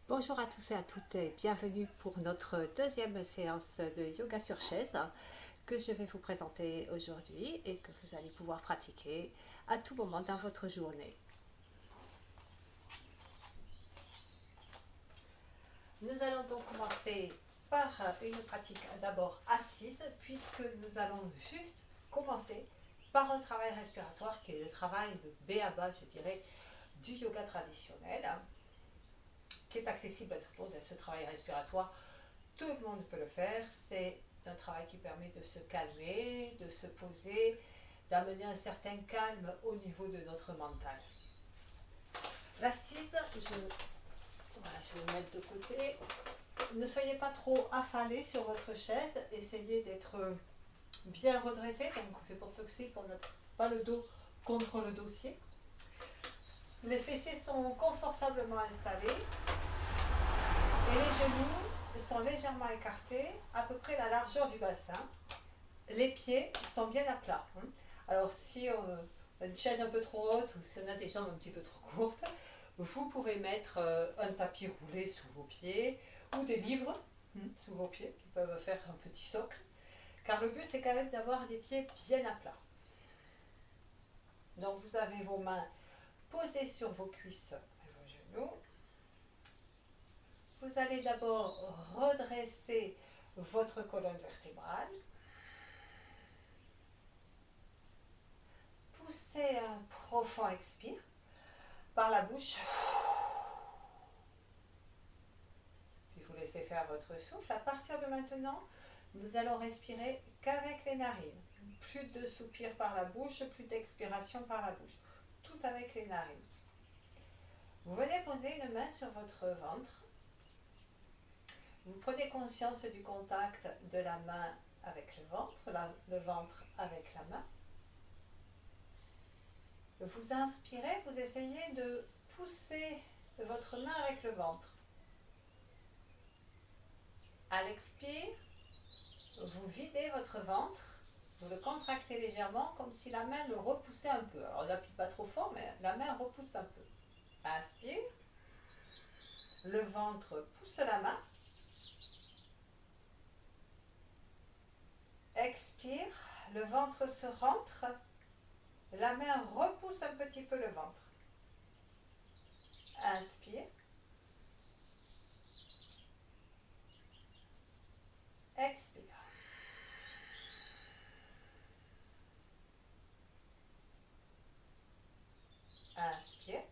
Bonjour à tous et à toutes et bienvenue pour notre deuxième séance de yoga sur chaise que je vais vous présenter aujourd'hui et que vous allez pouvoir pratiquer à tout moment dans votre journée. Nous allons donc commencer par une pratique d'abord assise puisque nous allons juste commencer par un travail respiratoire qui est le travail de B.A.-ba, je dirais, du yoga traditionnel, qui est accessible à tout le monde. Ce travail respiratoire, tout le monde peut le faire. C'est un travail qui permet de se calmer, de se poser, d'amener un certain calme au niveau de notre mental. L'assise, je vais le mettre de côté. Ne soyez pas trop affalés sur votre chaise. Essayez d'être bien redressé. Donc c'est pour ça aussi qu'on n'a pas le dos contre le dossier. Les fessiers sont confortablement installés. Et les genoux sont légèrement écartés, à peu près la largeur du bassin. Les pieds sont bien à plat. Alors si on a une chaise un peu trop haute ou si on a des jambes un petit peu trop courtes, vous pouvez mettre un tapis roulé sous vos pieds ou des livres sous vos pieds qui peuvent faire un petit socle. Car le but c'est quand même d'avoir des pieds bien à plat. Donc vous avez vos mains posées sur vos cuisses et vos genoux. Vous allez d'abord redresser votre colonne vertébrale. Poussez un profond expire par la bouche. Puis vous laissez faire votre souffle. À partir de maintenant, nous allons respirer qu'avec les narines. Plus de soupirs par la bouche, plus d'expiration par la bouche. Tout avec les narines. Vous venez poser une main sur votre ventre. Vous prenez conscience du contact de la main avec le ventre avec la main. Vous inspirez, vous essayez de pousser votre main avec le ventre. À l'expire, vous videz votre ventre, vous le contractez légèrement comme si la main le repoussait un peu. Alors on n'appuie pas trop fort, mais la main repousse un peu. Inspire, le ventre pousse la main. Expire, le ventre se rentre, la main repousse un petit peu le ventre. Inspire. Expire. Inspire.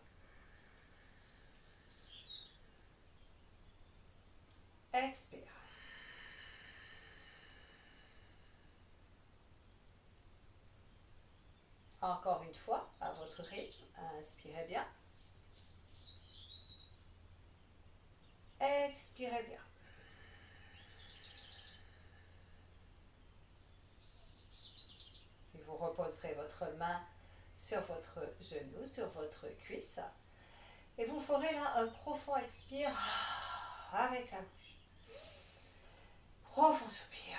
Expire. Encore une fois, à votre rythme, inspirez bien. Expirez bien. Puis vous reposerez votre main sur votre genou, sur votre cuisse. Et vous ferez là un profond expire avec la bouche. Profond soupir.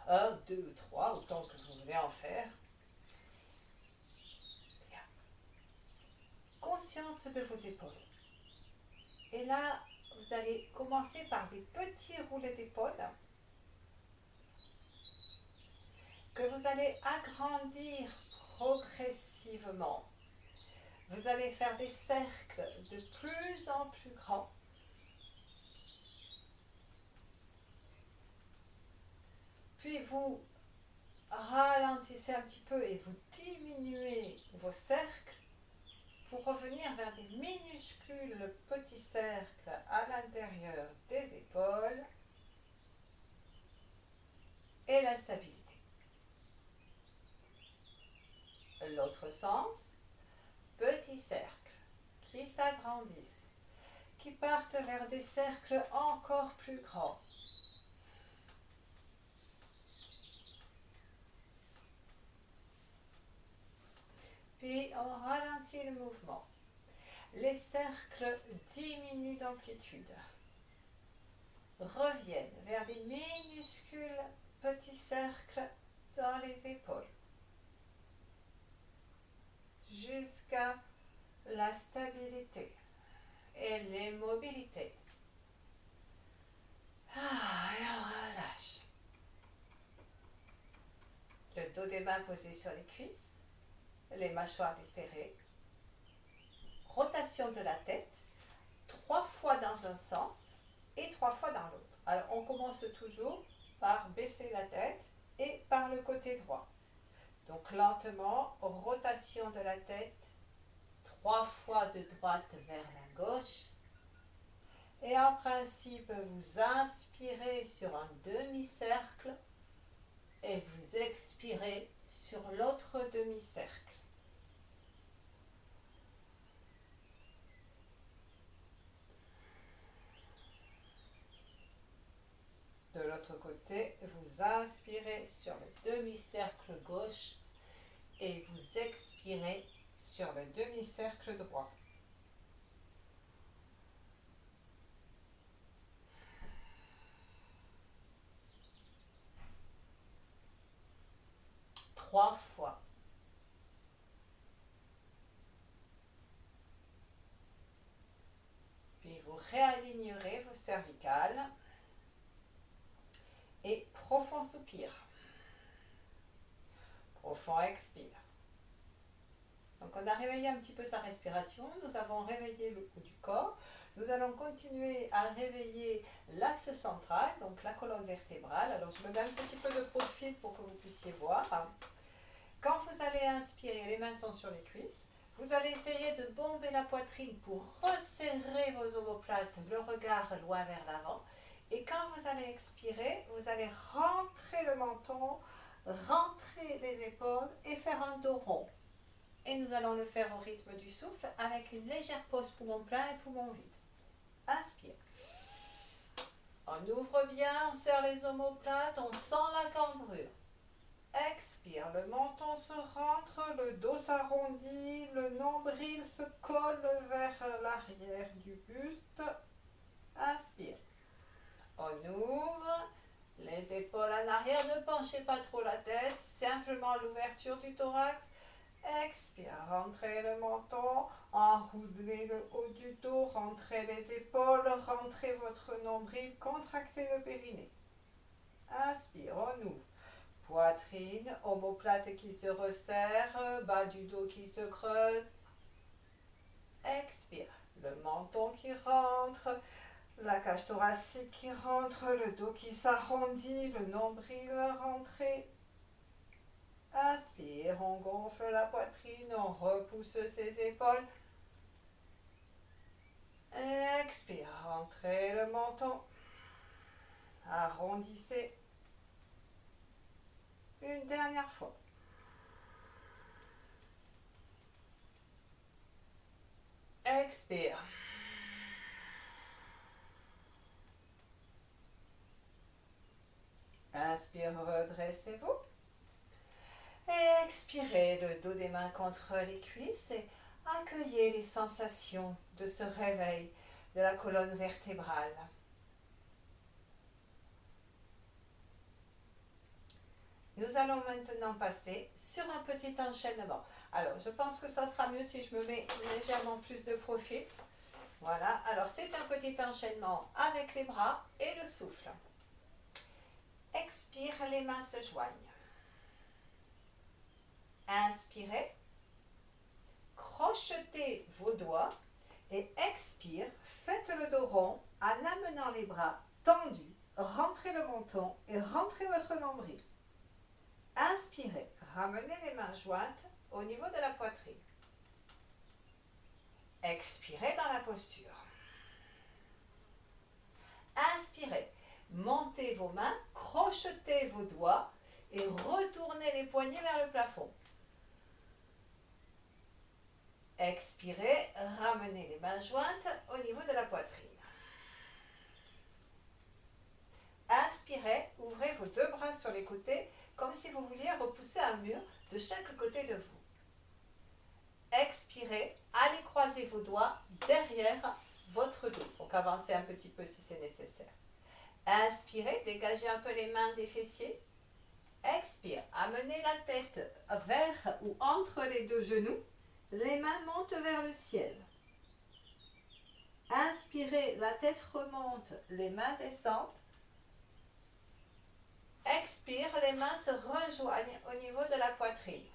1, 2, 3, autant que vous voulez en faire. Bien. Conscience de vos épaules. Et là, vous allez commencer par des petits roulés d'épaule que vous allez agrandir progressivement. Vous allez faire des cercles de plus en plus grands. Puis vous ralentissez un petit peu et vous diminuez vos cercles pour revenir vers des minuscules petits cercles à l'intérieur des épaules et la stabilité. L'autre sens, petits cercles qui s'agrandissent, qui partent vers des cercles encore plus grands. Puis on ralentit le mouvement. Les cercles diminuent d'amplitude, reviennent vers des minuscules petits cercles dans les épaules, jusqu'à la stabilité et l'immobilité. des mains posées sur les cuisses, les mâchoires desserrées. Rotation de la tête, 3 fois dans un sens et 3 fois dans l'autre. Alors on commence toujours par baisser la tête et par le côté droit. Donc lentement, rotation de la tête, 3 fois de droite vers la gauche. Et en principe, vous inspirez sur un demi-cercle et vous expirez sur l'autre demi-cercle. De l'autre côté, vous inspirez sur le demi-cercle gauche et vous expirez sur le demi-cercle droit. Trois fois. Puis vous réalignerez vos cervicales et profond soupir. Profond expire. Donc on a réveillé un petit peu sa respiration, nous avons réveillé le haut du corps. Nous allons continuer à réveiller l'axe central, donc la colonne vertébrale. Alors je me mets un petit peu de profil pour que vous puissiez voir. Quand vous allez inspirer, les mains sont sur les cuisses. Vous allez essayer de bomber la poitrine pour resserrer vos omoplates, le regard loin vers l'avant. Et quand vous allez expirer, vous allez rentrer le menton, rentrer les épaules et faire un dos rond. Et nous allons le faire au rythme du souffle avec une légère pause poumon plein et poumon vide. Inspire. On ouvre bien, on serre les omoplates, on sent la cambrure. Expire, le menton se rentre, le dos s'arrondit, le nombril se colle vers l'arrière du buste. Inspire. On ouvre, les épaules en arrière, ne penchez pas trop la tête, simplement l'ouverture du thorax. Expire, rentrez le menton, enroulez le haut du dos, rentrez les épaules, rentrez votre nombril, contractez le périnée. Inspire, on ouvre. Poitrine, omoplate qui se resserre, bas du dos qui se creuse. Expire, le menton qui rentre, la cage thoracique qui rentre, le dos qui s'arrondit, le nombril rentré. Inspire, on gonfle la poitrine, on repousse ses épaules. Expire, rentrez le menton. Arrondissez. Une dernière fois. Expire. Inspire, redressez-vous. Et expirez, le dos des mains contre les cuisses et accueillez les sensations de ce réveil de la colonne vertébrale. Nous allons maintenant passer sur un petit enchaînement. Alors, je pense que ça sera mieux si je me mets légèrement plus de profil. Voilà, alors c'est un petit enchaînement avec les bras et le souffle. Expire, les mains se joignent. Inspirez, crochetez vos doigts et expire, faites le dos rond en amenant les bras tendus, rentrez le menton et rentrez votre nombril. Inspirez, ramenez les mains jointes au niveau de la poitrine. Expirez dans la posture. Inspirez, montez vos mains, crochetez vos doigts et retournez les poignets vers le plafond. Expirez, ramenez les mains jointes au niveau de la poitrine. Inspirez, ouvrez vos deux bras sur les côtés comme si vous vouliez repousser un mur de chaque côté de vous. Expirez, allez croiser vos doigts derrière votre dos. Donc avancez un petit peu si c'est nécessaire. Inspirez, dégagez un peu les mains des fessiers. Expire, amenez la tête vers ou entre les deux genoux. Les mains montent vers le ciel. Inspirez, la tête remonte, les mains descendent. expire, les mains se rejoignent au niveau de la poitrine.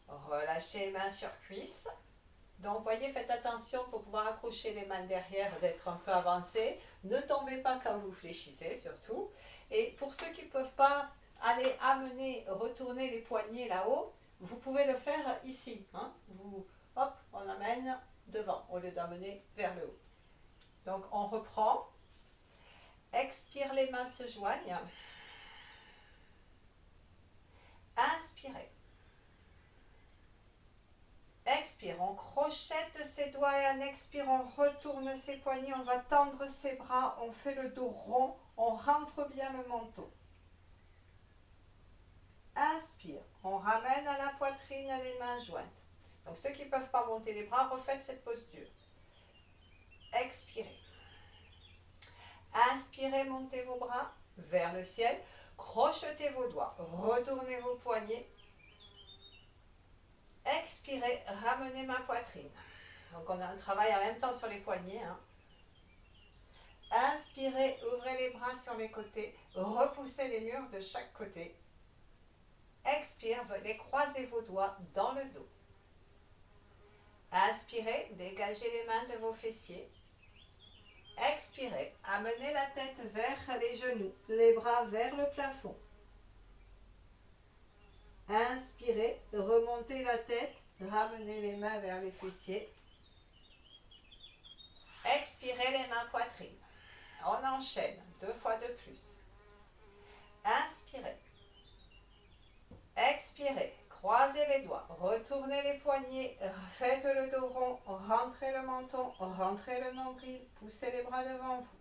Relâchez mains sur cuisses. Donc, voyez, faites attention pour pouvoir accrocher les mains derrière, d'être un peu avancé. Ne tombez pas quand vous fléchissez, surtout. Et pour ceux qui ne peuvent pas aller amener, retourner les poignets là-haut, vous pouvez le faire ici. Hein. Vous, hop, on amène devant au lieu d'amener vers le haut. Donc, on reprend. Expire, les mains se joignent. Inspirez. Expire, on crochette ses doigts et en expire, on retourne ses poignets, on va tendre ses bras, on fait le dos rond, on rentre bien le menton. Inspire, on ramène à la poitrine les mains jointes. Donc ceux qui ne peuvent pas monter les bras, refaites cette posture. Expirez. Inspirez, montez vos bras vers le ciel, crochetez vos doigts, retournez vos poignets. Expirez, ramenez ma poitrine. Donc on a un travail en même temps sur les poignets. Hein. Inspirez, ouvrez les bras sur les côtés, repoussez les murs de chaque côté. Expire, venez croiser vos doigts dans le dos. Inspirez, dégagez les mains de vos fessiers. Expirez, amenez la tête vers les genoux, les bras vers le plafond. Inspirez, remontez la tête, ramenez les mains vers les fessiers. Expirez, les mains poitrine. On enchaîne 2 fois de plus. Inspirez. Expirez, croisez les doigts, retournez les poignets, faites le dos rond, rentrez le menton, rentrez le nombril, poussez les bras devant vous.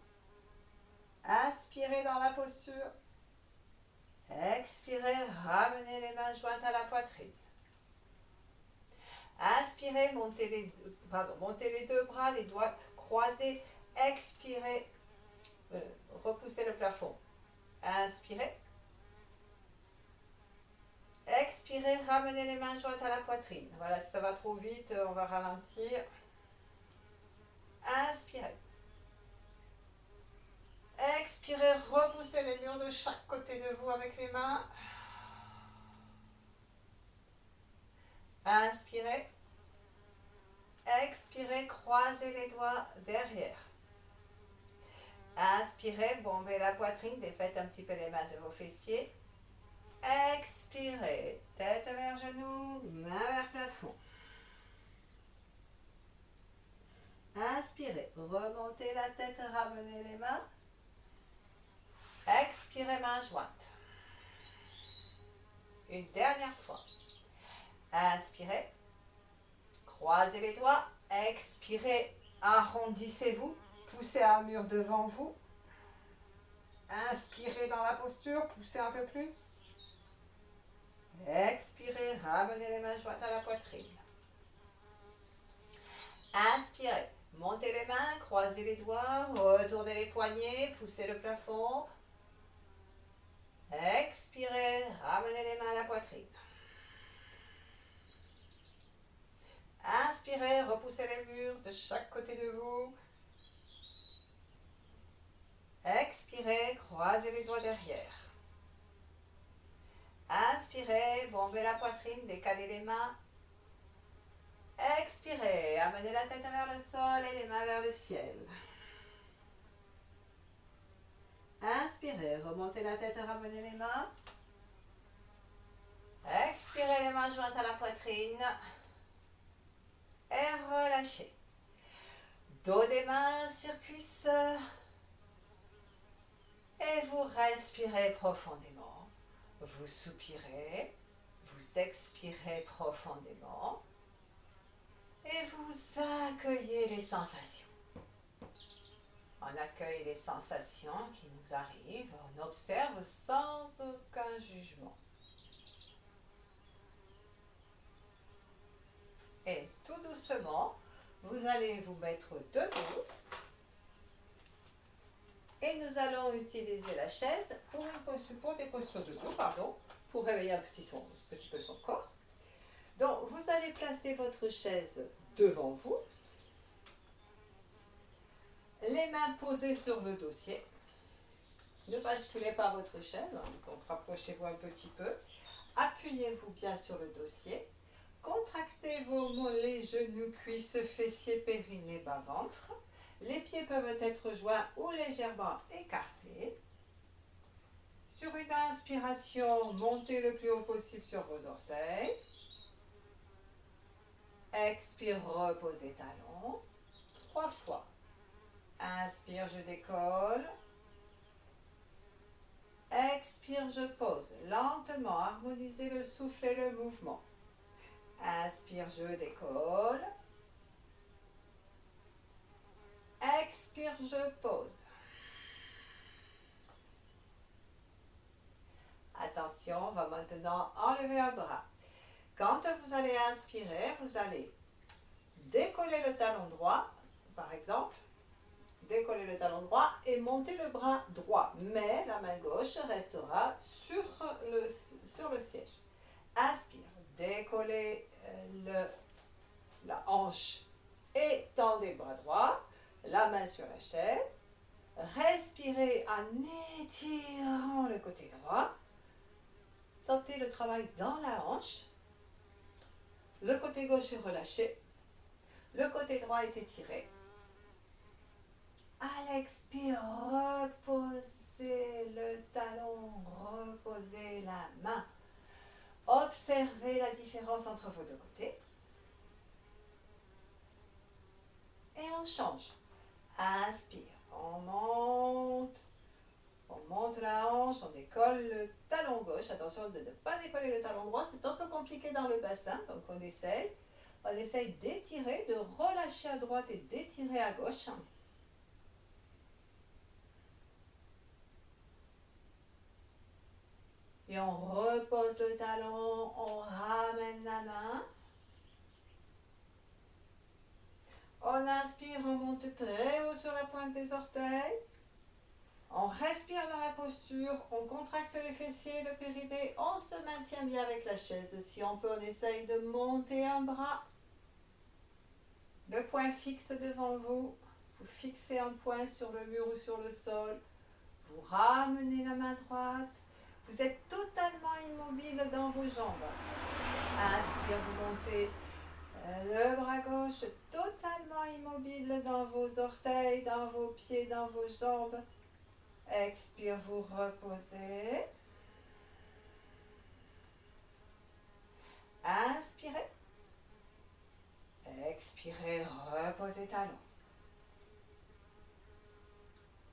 Inspirez dans la posture. Expirez, ramenez les mains jointes à la poitrine. Inspirez, montez les 2 bras, les doigts croisés. Expirez, repoussez le plafond. Inspirez. Expirez, ramenez les mains jointes à la poitrine. Voilà, si ça va trop vite, on va ralentir. Inspirez. Expirez, repoussez les murs de chaque côté de vous avec les mains. Inspirez. Expirez, croisez les doigts derrière. Inspirez, bombez la poitrine, défaites un petit peu les mains de vos fessiers. Expirez, tête vers genoux, main vers plafond. Inspirez, remontez la tête, ramenez les mains. Expirez, main jointe. Une dernière fois. Inspirez. Croisez les doigts. Expirez. Arrondissez-vous. Poussez un mur devant vous. Inspirez dans la posture. Poussez un peu plus. Expirez. Ramenez les mains jointes à la poitrine. Inspirez. Montez les mains. Croisez les doigts. Retournez les poignets. Poussez le plafond. Expirez, ramenez les mains à la poitrine. Inspirez, repoussez les murs de chaque côté de vous. Expirez, croisez les doigts derrière. Inspirez, bombez la poitrine, décalez les mains. Expirez, amenez la tête vers le sol et les mains vers le ciel. Inspirez, remontez la tête, ramenez les mains. Expirez, les mains jointes à la poitrine. Et relâchez. Dos des mains sur cuisses. Et vous respirez profondément. Vous soupirez. Vous expirez profondément. Et vous accueillez les sensations. On accueille les sensations qui nous arrivent. On observe sans aucun jugement. Et tout doucement, vous allez vous mettre debout. Et nous allons utiliser la chaise pour des postures debout, pour réveiller un petit peu son corps. Donc, vous allez placer votre chaise devant vous. Les mains posées sur le dossier. Ne basculez pas votre chaise, donc rapprochez-vous un petit peu. Appuyez-vous bien sur le dossier. Contractez vos mollets, genoux, cuisses, fessiers, périnée, bas-ventre. Les pieds peuvent être joints ou légèrement écartés. Sur une inspiration, montez le plus haut possible sur vos orteils. Expire, reposez talons. 3 fois. Inspire, je décolle. Expire, je pose. Lentement, harmonisez le souffle et le mouvement. Inspire, je décolle. Expire, je pose. Attention, on va maintenant enlever un bras. Quand vous allez inspirer, vous allez décoller le talon droit, par exemple. Décoller le talon droit et monter le bras droit. Mais la main gauche restera sur le siège. Inspire, décollez la hanche et tendez le bras droit. La main sur la chaise. Respirez en étirant le côté droit. Sentez le travail dans la hanche. Le côté gauche est relâché. Le côté droit est étiré. À l'expire, reposez le talon, reposez la main. Observez la différence entre vos deux côtés. Et on change. Inspire, on monte la hanche, on décolle le talon gauche. Attention de ne pas décoller le talon droit, c'est un peu compliqué dans le bassin, donc on essaye. On essaye d'étirer, de relâcher à droite et d'étirer à gauche. Et on repose le talon, on ramène la main. On inspire, on monte très haut sur la pointe des orteils. On respire dans la posture, on contracte les fessiers, le périnée, on se maintient bien avec la chaise. Si on peut, on essaye de monter un bras. Le poing fixe devant vous. Vous fixez un point sur le mur ou sur le sol. Vous ramenez la main droite. Vous êtes totalement immobile dans vos jambes. Inspire, vous montez le bras gauche, totalement immobile dans vos orteils, dans vos pieds, dans vos jambes. Expire, vous reposez. Inspirez. Expirez, reposez talons.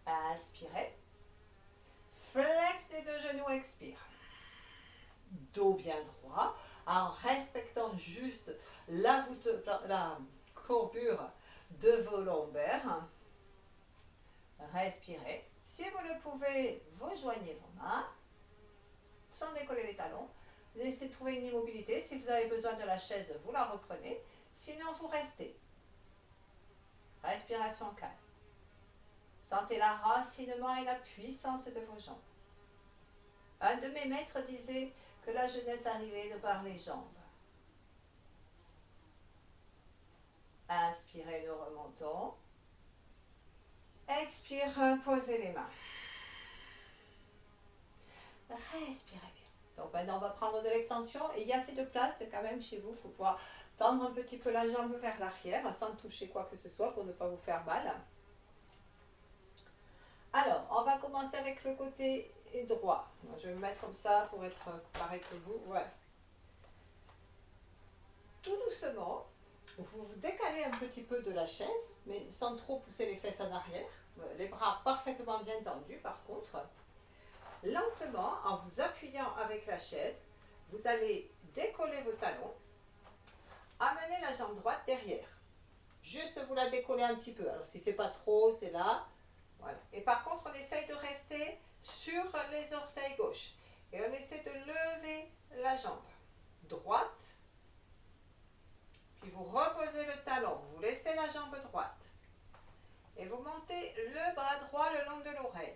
Inspirez. Flex des deux genoux, expire. Dos bien droit, en respectant juste la courbure de vos lombaires. Respirez. Si vous le pouvez, vous joignez vos mains, sans décoller les talons. Laissez trouver une immobilité. Si vous avez besoin de la chaise, vous la reprenez. Sinon, vous restez. Respiration calme. Sentez l'enracinement et la puissance de vos jambes. Un de mes maîtres disait que la jeunesse arrivait de par les jambes. Inspirez, nous remontons. Expire, posez les mains. Respirez bien. Donc maintenant, on va prendre de l'extension. Et il y a assez de place quand même chez vous. Il faut pouvoir tendre un petit peu la jambe vers l'arrière sans toucher quoi que ce soit pour ne pas vous faire mal. Alors, on va commencer avec le côté droit. Je vais me mettre comme ça pour être pareil que vous. Voilà. Tout doucement, vous vous décalez un petit peu de la chaise, mais sans trop pousser les fesses en arrière. Les bras parfaitement bien tendus par contre. Lentement, en vous appuyant avec la chaise, vous allez décoller vos talons. Amenez la jambe droite derrière. Juste vous la décollez un petit peu. Alors si c'est pas trop, c'est là. Voilà. Et par contre, on essaye de rester sur les orteils gauche. Et on essaie de lever la jambe droite. Puis vous reposez le talon. Vous laissez la jambe droite. Et vous montez le bras droit le long de l'oreille.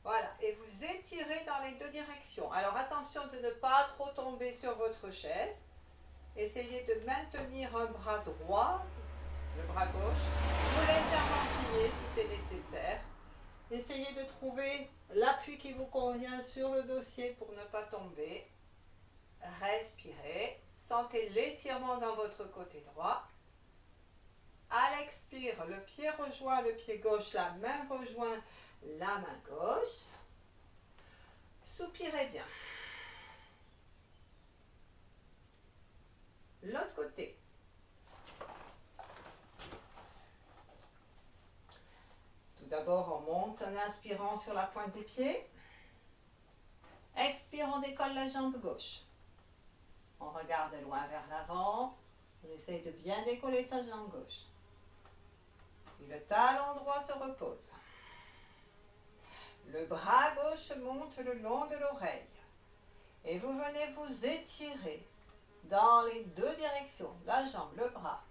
Voilà. Et vous étirez dans les deux directions. Alors attention de ne pas trop tomber sur votre chaise. Essayez de maintenir un bras droit, le bras gauche. Vous légèrement plier si c'est nécessaire. Essayez de trouver l'appui qui vous convient sur le dossier pour ne pas tomber. Respirez. Sentez l'étirement dans votre côté droit. À l'expire, le pied rejoint le pied gauche, la main rejoint la main gauche. Soupirez bien. L'autre côté. Tout d'abord, on monte en inspirant sur la pointe des pieds. Expire, on décolle la jambe gauche. On regarde loin vers l'avant. On essaye de bien décoller sa jambe gauche. Puis le talon droit se repose. Le bras gauche monte le long de l'oreille. Et vous venez vous étirer dans les deux directions, la jambe, le bras.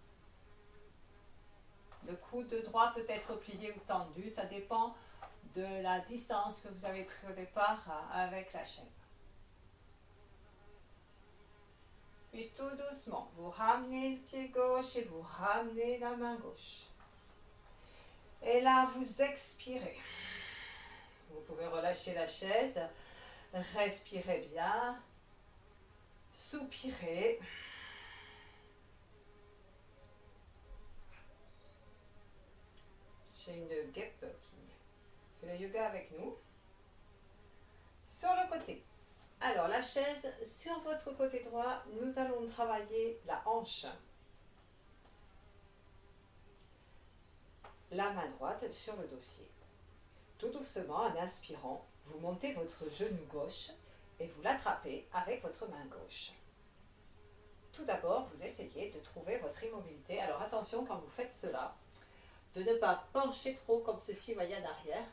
Le coude droit peut être plié ou tendu, ça dépend de la distance que vous avez pris au départ avec la chaise. Puis tout doucement, vous ramenez le pied gauche et vous ramenez la main gauche. Et là, vous expirez. Vous pouvez relâcher la chaise, respirez bien, soupirez. J'ai une guêpe qui fait le yoga avec nous. Sur le côté. Alors, la chaise, sur votre côté droit, nous allons travailler la hanche. La main droite sur le dossier. Tout doucement, en inspirant, vous montez votre genou gauche et vous l'attrapez avec votre main gauche. Tout d'abord, vous essayez de trouver votre immobilité. Alors attention, quand vous faites cela, de ne pas pencher trop comme ceci, voyez en arrière.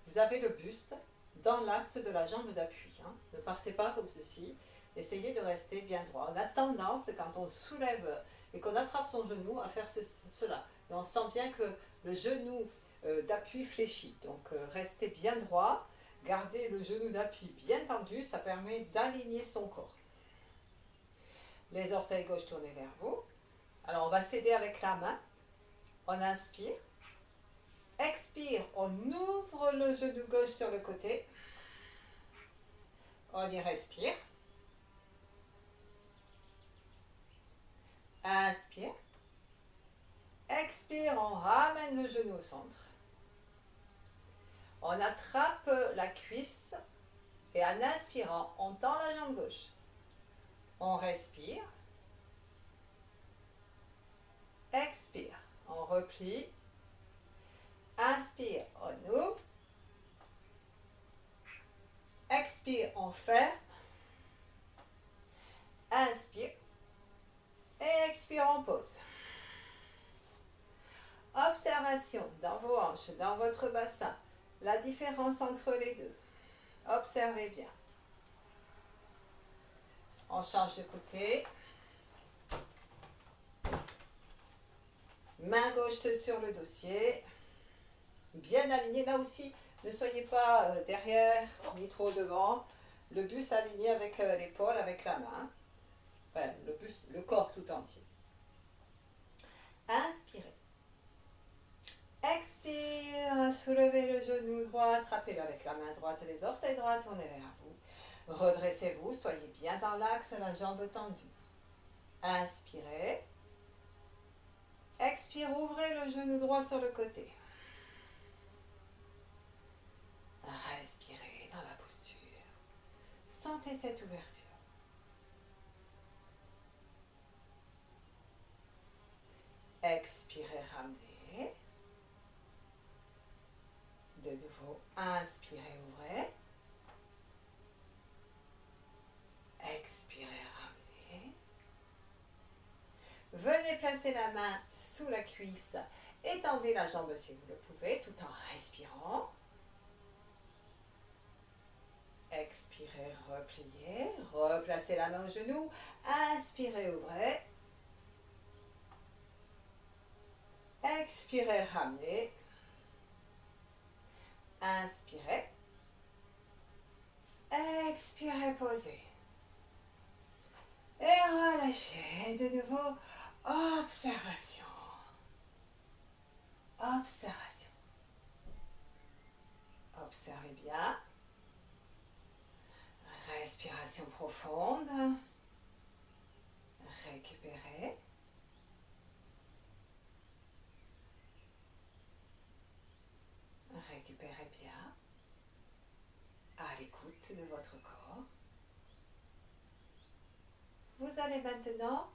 Vous avez le buste dans l'axe de la jambe d'appui. Ne partez pas comme ceci. Essayez de rester bien droit. On a tendance, quand on soulève et qu'on attrape son genou, à faire cela. Et on sent bien que le genou d'appui fléchit. Donc restez bien droit. Gardez le genou d'appui bien tendu. Ça permet d'aligner son corps. Les orteils gauche tournés vers vous. Alors on va s'aider avec la main. On inspire. Expire, on ouvre le genou gauche sur le côté. On y respire. Inspire. Expire, on ramène le genou au centre. On attrape la cuisse et en inspirant, on tend la jambe gauche. On respire. Expire, on replie. Inspire, on ouvre. Expire, on ferme. Inspire. Et expire, on pose. Observation dans vos hanches, dans votre bassin. La différence entre les deux. Observez bien. On change de côté. Main gauche sur le dossier. Bien aligné là aussi. Ne soyez pas derrière ni trop devant. Le buste aligné avec l'épaule, avec la main. Enfin, le buste, le corps tout entier. Inspirez. Expire. Soulevez le genou droit. Attrapez-le avec la main droite et les orteils droits. Tournez vers vous. Redressez-vous. Soyez bien dans l'axe, la jambe tendue. Inspirez. Expire. Ouvrez le genou droit sur le côté. Respirez dans la posture. Sentez cette ouverture. Expirez, ramenez. De nouveau, inspirez, ouvrez. Expirez, ramenez. Venez placer la main sous la cuisse. Étendez la jambe si vous le pouvez, tout en respirant. Expirez, repliez. Replacez la main au genou. Inspirez, ouvrez. Expirez, ramenez. Inspirez. Expirez, posez. Et relâchez. De nouveau, observation. Observation. Observez bien. Respiration profonde. Récupérez. Récupérez bien. À l'écoute de votre corps. Vous allez maintenant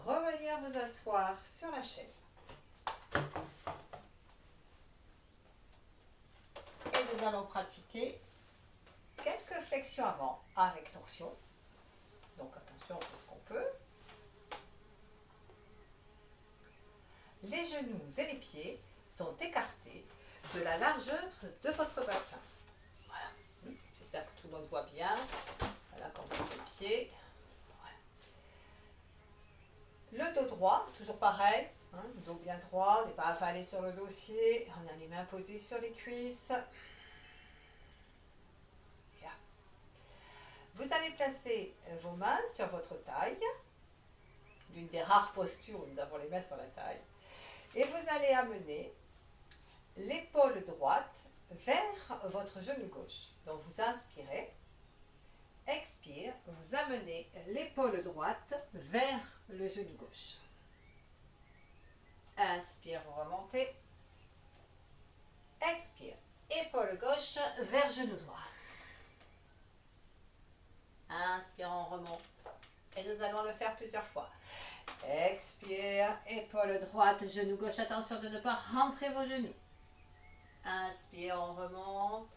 revenir vous asseoir sur la chaise. Et nous allons pratiquer quelques flexions avant avec torsion. Donc attention, on fait ce qu'on peut. Les genoux et les pieds sont écartés de la largeur de votre bassin. Voilà. J'espère que tout le monde voit bien. Voilà, quand on fait les pieds. Voilà. Le dos droit, toujours pareil. Hein, dos bien droit, n'est pas affalé sur le dossier. On a les mains posées sur les cuisses. Là. Vous allez placer vos mains sur votre taille. L'une des rares postures où nous avons les mains sur la taille. Et vous allez amener l'épaule droite vers votre genou gauche. Donc vous inspirez, expire, vous amenez l'épaule droite vers le genou gauche. Inspire, vous remontez. Expire, épaule gauche vers genou droit. Inspire, on remonte. Et nous allons le faire plusieurs fois. Expire, épaule droite, genou gauche. Attention de ne pas rentrer vos genoux. Inspire, on remonte.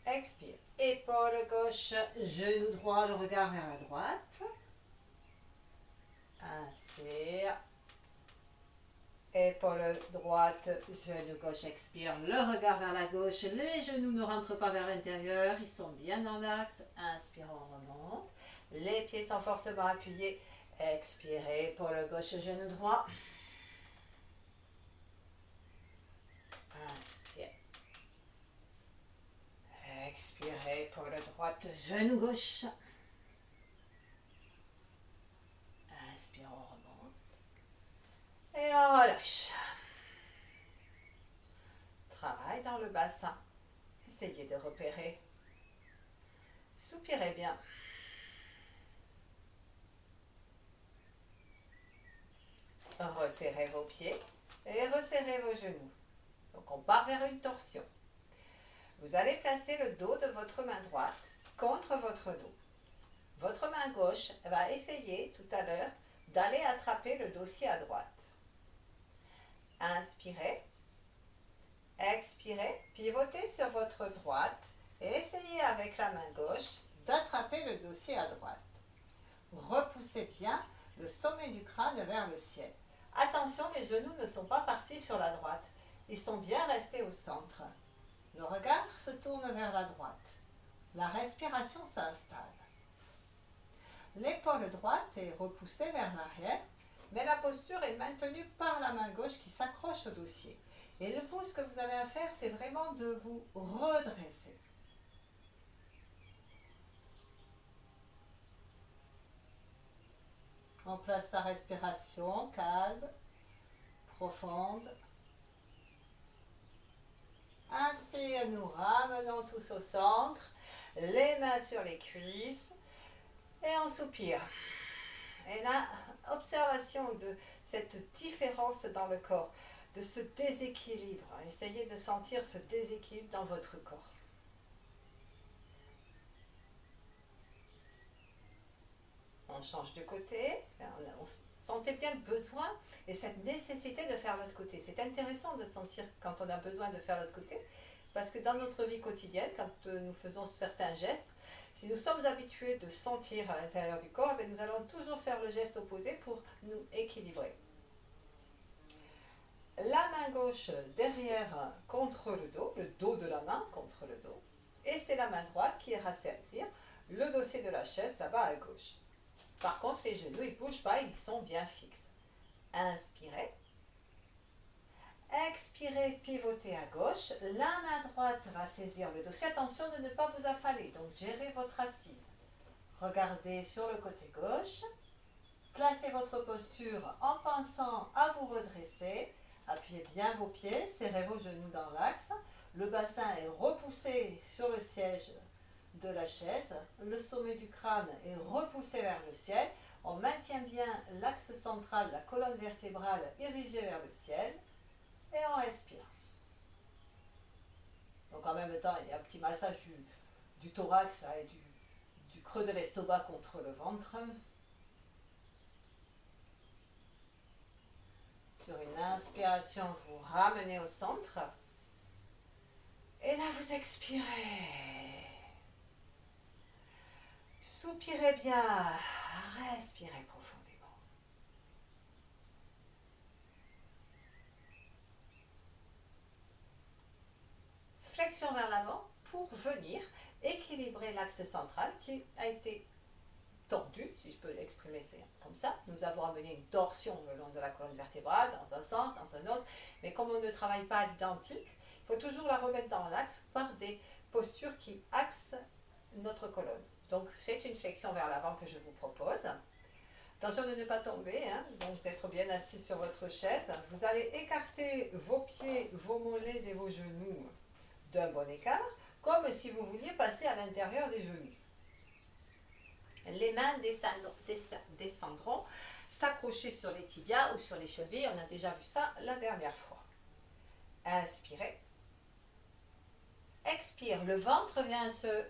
Expire, épaule gauche, genou droit, le regard vers la droite. Inspire, épaule droite, genou gauche, expire, le regard vers la gauche. Les genoux ne rentrent pas vers l'intérieur, ils sont bien dans l'axe. Inspire, on remonte. Les pieds sont fortement appuyés. Expirez, épaule gauche, genou droit. Inspire. Expirez, épaule droite, genou gauche. Inspire, on remonte. Et on relâche. Travail dans le bassin. Essayez de repérer. Soupirez bien. Resserrez vos pieds et resserrez vos genoux. Donc on part vers une torsion. Vous allez placer le dos de votre main droite contre votre dos. Votre main gauche va essayer tout à l'heure d'aller attraper le dossier à droite. Inspirez, expirez, pivotez sur votre droite et essayez avec la main gauche d'attraper le dossier à droite. Repoussez bien le sommet du crâne vers le ciel. Attention, les genoux ne sont pas partis sur la droite. Ils sont bien restés au centre. Le regard se tourne vers la droite. La respiration s'installe. L'épaule droite est repoussée vers l'arrière, mais la posture est maintenue par la main gauche qui s'accroche au dossier. Et vous, ce que vous avez à faire, c'est vraiment de vous redresser. On place sa respiration calme, profonde. Inspire, nous ramenons tous au centre, les mains sur les cuisses et on soupire. Et là, observation de cette différence dans le corps, de ce déséquilibre. Essayez de sentir ce déséquilibre dans votre corps. On change de côté, on sentait bien le besoin et cette nécessité de faire l'autre côté. C'est intéressant de sentir quand on a besoin de faire l'autre côté, parce que dans notre vie quotidienne, quand nous faisons certains gestes, si nous sommes habitués de sentir à l'intérieur du corps, nous allons toujours faire le geste opposé pour nous équilibrer. La main gauche derrière contre le dos de la main contre le dos, et c'est la main droite qui ira saisir le dossier de la chaise là-bas à gauche. Par contre, les genoux, ils ne bougent pas, ils sont bien fixes. Inspirez. Expirez, pivotez à gauche. La main droite va saisir le dossier. Attention de ne pas vous affaler, donc gérez votre assise. Regardez sur le côté gauche. Placez votre posture en pensant à vous redresser. Appuyez bien vos pieds, serrez vos genoux dans l'axe. Le bassin est repoussé sur le siège de la chaise, le sommet du crâne est repoussé vers le ciel, on maintient bien l'axe central, la colonne vertébrale érigée vers le ciel, et on respire. Donc en même temps, il y a un petit massage du thorax là, et du creux de l'estomac contre le ventre. Sur une inspiration, vous ramenez au centre. Et là, vous expirez. Soupirez bien. Respirez profondément. Flexion vers l'avant pour venir équilibrer l'axe central qui a été tendu, si je peux l'exprimer comme ça. Nous avons amené une torsion le long de la colonne vertébrale, dans un sens, dans un autre, mais comme on ne travaille pas à l'identique, il faut toujours la remettre dans l'axe par des postures qui axent notre colonne. Donc c'est une flexion vers l'avant que je vous propose. Attention de ne pas tomber, hein, donc d'être bien assis sur votre chaise. Vous allez écarter vos pieds, vos mollets et vos genoux d'un bon écart, comme si vous vouliez passer à l'intérieur des genoux. Les mains descendront s'accrocher sur les tibias ou sur les chevilles. On a déjà vu ça la dernière fois. Inspirez. Expire. Le ventre vient se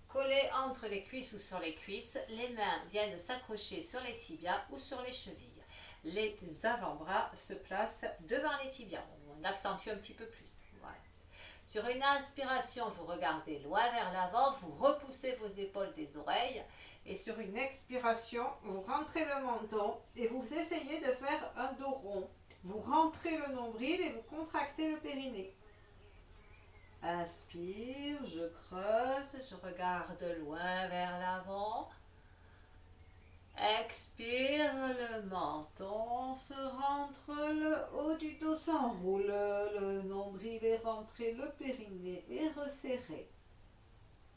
coller entre les cuisses ou sur les cuisses. Les mains viennent s'accrocher sur les tibias ou sur les chevilles. Les avant-bras se placent devant les tibias. On accentue un petit peu plus. Voilà. Sur une inspiration, vous regardez loin vers l'avant. Vous repoussez vos épaules des oreilles. Et sur une expiration, vous rentrez le menton et vous essayez de faire un dos rond. Vous rentrez le nombril et vous contractez le périnée. Inspire, je creuse, je regarde loin vers l'avant. Expire, le menton se rentre, le haut du dos s'enroule, le nombril est rentré, le périnée est resserré.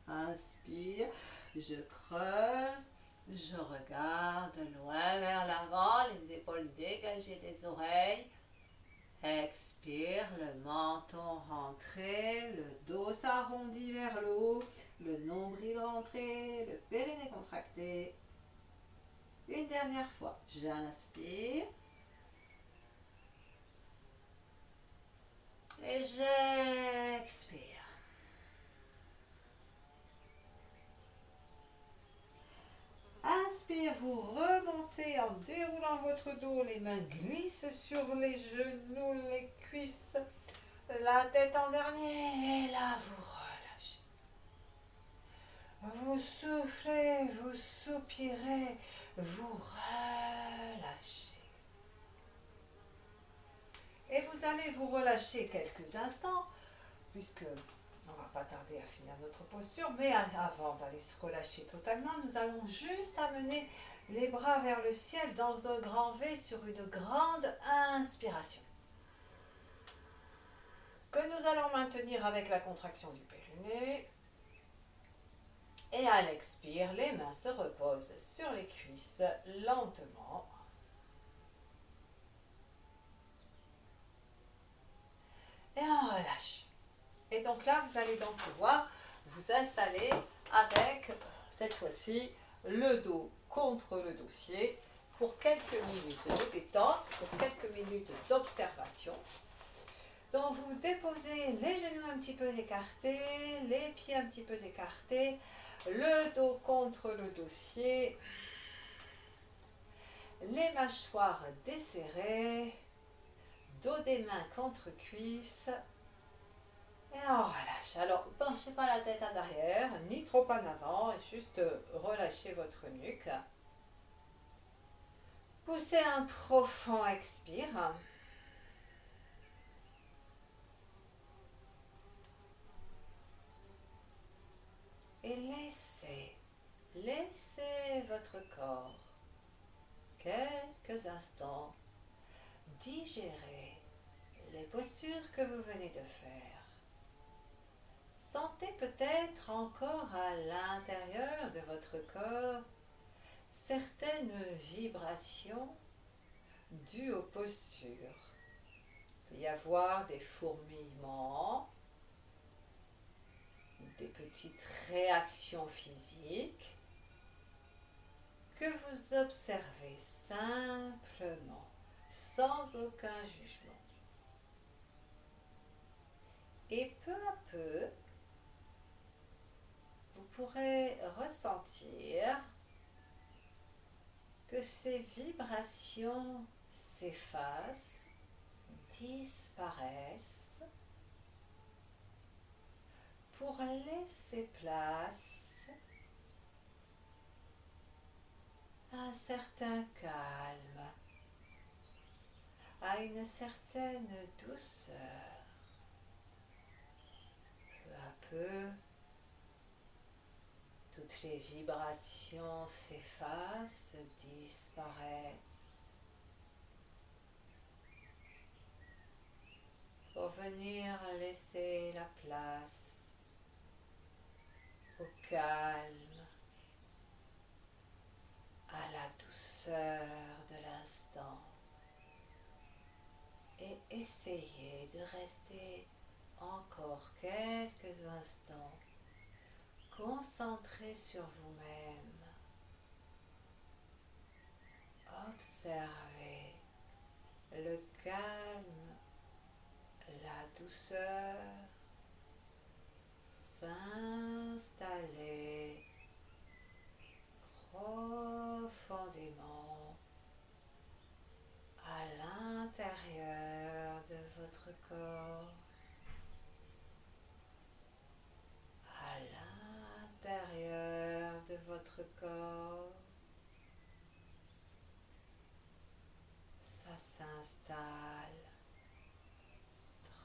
Inspire, je creuse, je regarde loin vers l'avant, les épaules dégagées des oreilles. Expire, le menton rentré, le dos s'arrondit vers le haut, le nombril rentré, le périnée contracté. Une dernière fois, j'inspire et j'expire. Inspire, vous remontez en déroulant votre dos, les mains glissent sur les genoux, les cuisses, la tête en dernier, et là vous relâchez. Vous soufflez, vous soupirez, vous relâchez. Et vous allez vous relâcher quelques instants, puisque on ne va pas tarder à finir notre posture, mais avant d'aller se relâcher totalement, nous allons juste amener les bras vers le ciel dans un grand V sur une grande inspiration. Que nous allons maintenir avec la contraction du périnée. Et à l'expire, les mains se reposent sur les cuisses lentement. Et on relâche. Et donc là, vous allez donc pouvoir vous installer avec, cette fois-ci, le dos contre le dossier pour quelques minutes de détente, pour quelques minutes d'observation. Donc vous déposez les genoux un petit peu écartés, les pieds un petit peu écartés, le dos contre le dossier, les mâchoires desserrées, dos des mains contre cuisses. Et on relâche. Alors, ne penchez pas la tête en arrière, ni trop en avant, juste relâchez votre nuque. Poussez un profond expire. Et laissez votre corps quelques instants digérer les postures que vous venez de faire. Sentez peut-être encore à l'intérieur de votre corps certaines vibrations dues aux postures. Il peut y avoir des fourmillements, des petites réactions physiques que vous observez simplement, sans aucun jugement. Et peu à peu, vous pourrez ressentir que ces vibrations s'effacent, disparaissent, pour laisser place à un certain calme, à une certaine douceur. Peu à peu, toutes les vibrations s'effacent, disparaissent, pour venir laisser la place au calme, à la douceur de l'instant, et essayez de rester encore quelques instants concentrés sur vous-même. Observez le calme, la douceur s'installer profondément à l'intérieur de votre corps, à l'intérieur de votre corps. Ça s'installe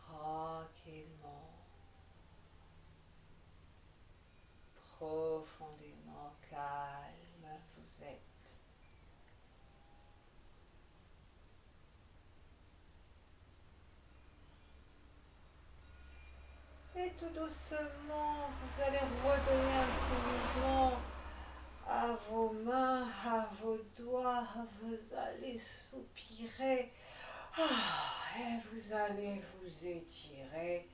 tranquillement, profondément calme vous êtes. Et tout doucement, vous allez redonner un petit mouvement à vos mains, à vos doigts. Vous allez soupirer. Et vous allez vous étirer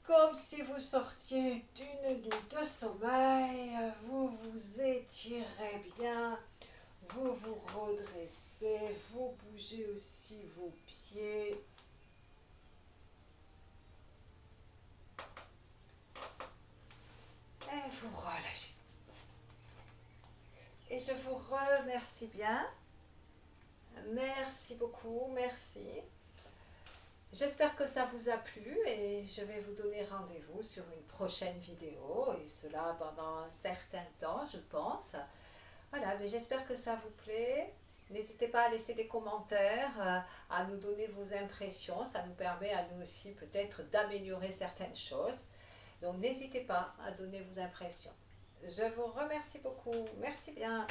comme si vous sortiez d'une nuit de sommeil. Vous vous étirez bien, vous vous redressez, vous bougez aussi vos pieds. Et vous relâchez. Et je vous remercie bien. Merci beaucoup, merci. J'espère que ça vous a plu et je vais vous donner rendez-vous sur une prochaine vidéo, et cela pendant un certain temps, je pense. Voilà, mais j'espère que ça vous plaît. N'hésitez pas à laisser des commentaires, à nous donner vos impressions. Ça nous permet à nous aussi peut-être d'améliorer certaines choses. Donc n'hésitez pas à donner vos impressions. Je vous remercie beaucoup. Merci bien.